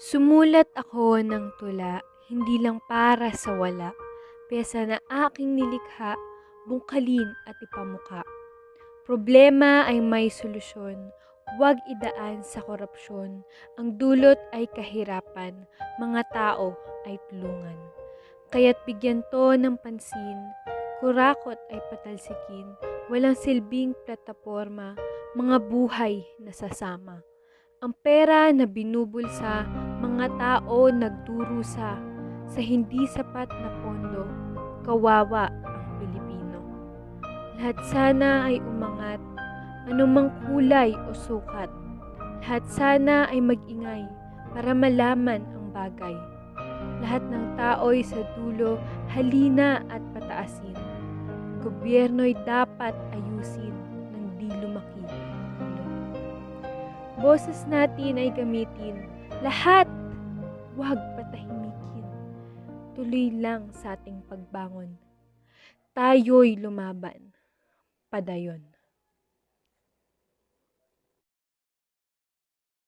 Sumulat ako ng tula, hindi lang para sa wala, piyesa na aking nilikha, bungkalin at ipamuka. Problema ay may solusyon, huwag idaan sa korupsyon. Ang dulot ay kahirapan, mga tao ay tulungan. Kaya't bigyan to ng pansin, kurakot ay patalsikin, walang silbing plataporma, mga buhay na sasama. Ang pera na binubulsa, mga tao nagdurusa, sa hindi sapat na pondo, kawawa ang Pilipino. Lahat sana ay umangat, anumang kulay o sukat. Lahat sana ay mag-ingay para malaman ang bagay. Lahat ng tao'y sa dulo, halina at pataasin. Gobyerno'y dapat ayusin ng di lumaki ang ulo. Boses natin ay gamitin, lahat, huwag patahimikin. Tuloy lang sa ating pagbangon. Tayo'y lumaban, padayon.